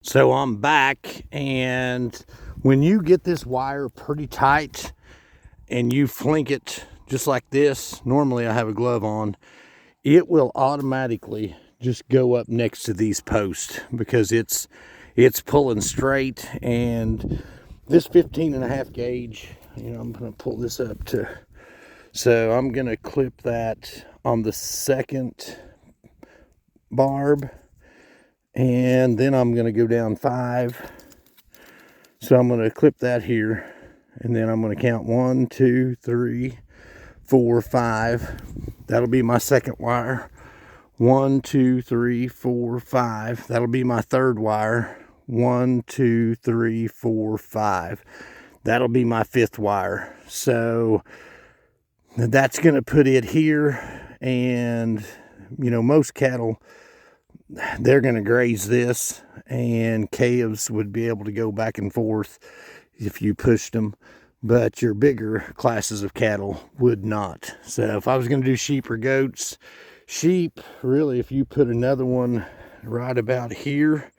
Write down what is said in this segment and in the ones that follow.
So I'm back, and when you get this wire pretty tight and you flink it just like this, normally I have a glove on, it will automatically just go up next to these posts because it's pulling straight. And this 15.5 gauge, I'm gonna pull this up so I'm gonna clip that on the second barb, and then I'm going to go down 5. So I'm going to clip that here, and then I'm going to count 1, 2, 3, 4, 5. That'll be my second wire. 1, 2, 3, 4, 5. That'll be my third wire. 1, 2, 3, 4, 5. That'll be my fifth wire. So that's going to put it here. And most cattle, they're going to graze this, and calves would be able to go back and forth if you pushed them, but your bigger classes of cattle would not. So if I was going to do sheep or goats, sheep, really, if you put another one right about here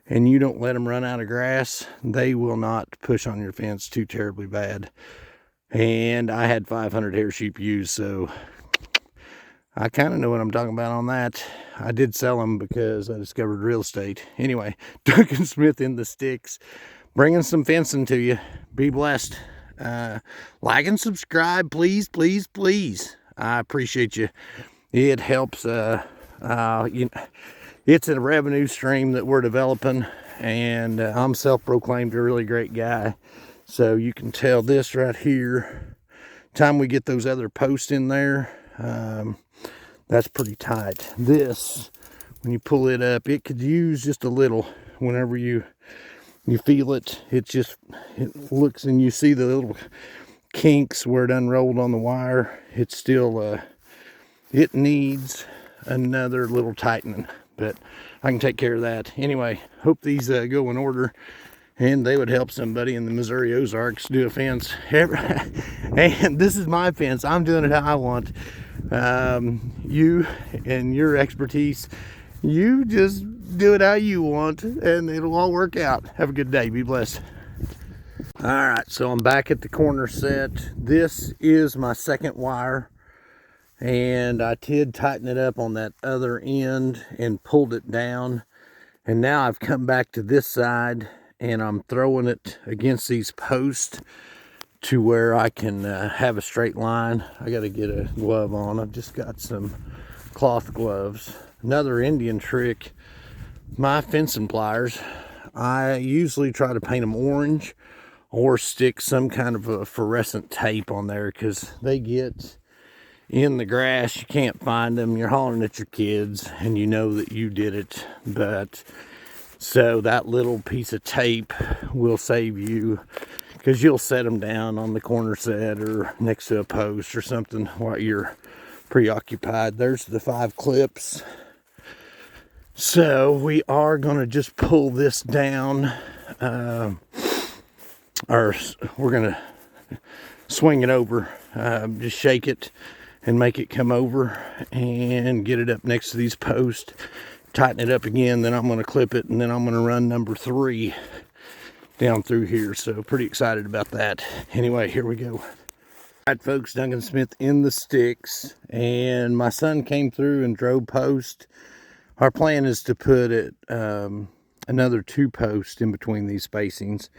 and you don't let them run out of grass, they will not push on your fence too terribly bad. And I had 500 hair sheep used, so I kind of know what I'm talking about on that. I did sell them because I discovered real estate. Anyway, Duncan Smith in the sticks, bringing some fencing to you. Be blessed. Like and subscribe, please, please, please. I appreciate you. It helps. It's a revenue stream that we're developing, and I'm self-proclaimed a really great guy. So you can tell this right here. Time we get those other posts in there. That's pretty tight. This, when you pull it up, it could use just a little. Whenever you feel it, it looks, and you see the little kinks where it unrolled on the wire. It's still, it needs another little tightening, but I can take care of that. Anyway, hope these go in order, and they would help somebody in the Missouri Ozarks do a fence. And this is my fence. I'm doing it how I want. You and your expertise, you just do it how you want, and it'll all work out. Have a good day. Be blessed. All right, so I'm back at the corner set. This is my second wire, and I did tighten it up on that other end and pulled it down. And now I've come back to this side, and I'm throwing it against these posts to where I can have a straight line. I got to get a glove on. I've just got some cloth gloves. Another Indian trick, my fencing pliers, I usually try to paint them orange or stick some kind of a fluorescent tape on there, because they get in the grass, you can't find them, you're hollering at your kids, and you know that you did it. But so that little piece of tape will save you, because you'll set them down on the corner set or next to a post or something while you're preoccupied. There's the 5 clips. So we are going to just pull this down, or we're going to swing it over, just shake it and make it come over and get it up next to these posts, tighten it up again, then I'm going to clip it, and then I'm going to run number 3 down through here. So pretty excited about that. Anyway, here we go. All right, folks, Duncan Smith in the sticks, and my son came through and drove post. Our plan is to put it another 2 posts in between these spacings,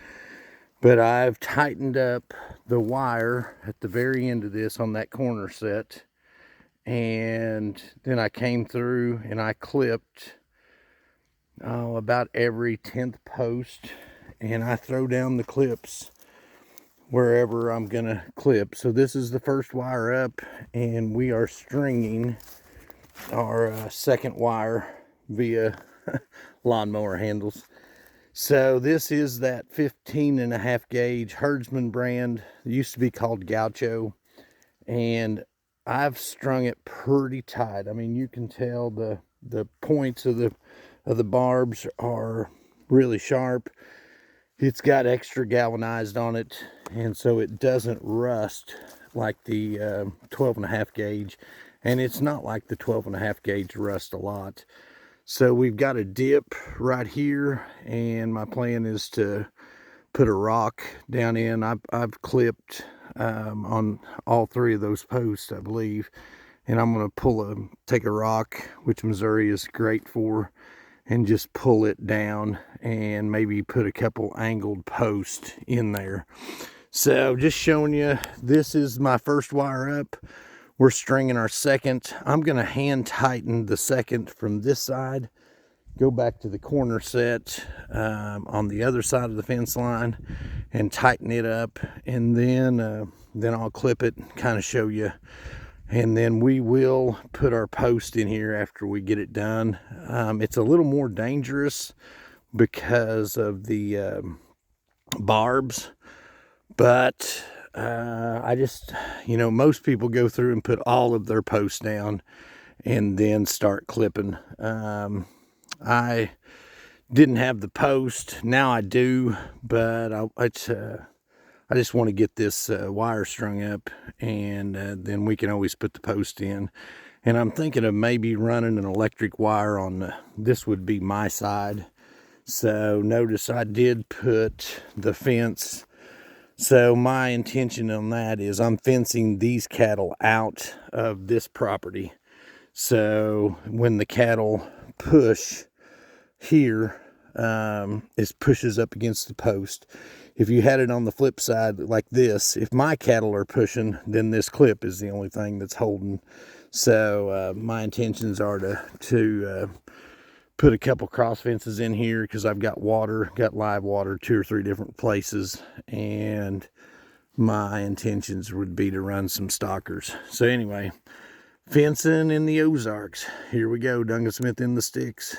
but I've tightened up the wire at the very end of this on that corner set, and then I came through and I clipped about every 10th post, and I throw down the clips wherever I'm gonna clip. So this is the first wire up, and we are stringing our second wire via lawnmower handles. So this is that 15.5 gauge Herdsman brand. It used to be called Gaucho, and I've strung it pretty tight. I mean, you can tell the points of the barbs are really sharp. It's got extra galvanized on it, and so it doesn't rust like the 12.5 gauge, and it's not like the 12.5 gauge rust a lot. So we've got a dip right here, and my plan is to put a rock down in. I've clipped on all 3 of those posts, I believe, and I'm going to take a rock, which Missouri is great for, and just pull it down and maybe put a couple angled posts in there. So just showing you, this is my first wire up. We're stringing our second. I'm going to hand tighten the second from this side, go back to the corner set on the other side of the fence line and tighten it up, and then I'll clip it, kind of show you, and then we will put our post in here after we get it done. It's a little more dangerous because of the barbs, but I just, most people go through and put all of their posts down and then start clipping. I didn't have the post, now I do, but I just want to get this wire strung up, and then we can always put the post in. And I'm thinking of maybe running an electric wire on this would be my side. So notice I did put the fence. So my intention on that is I'm fencing these cattle out of this property. So when the cattle push here, it pushes up against the post. If you had it on the flip side like this, if my cattle are pushing, then this clip is the only thing that's holding. So my intentions are to put a couple cross fences in here, because I've got live water 2 or 3 different places, and my intentions would be to run some stockers. So anyway, fencing in the Ozarks. Here we go, Duncan Smith in the sticks.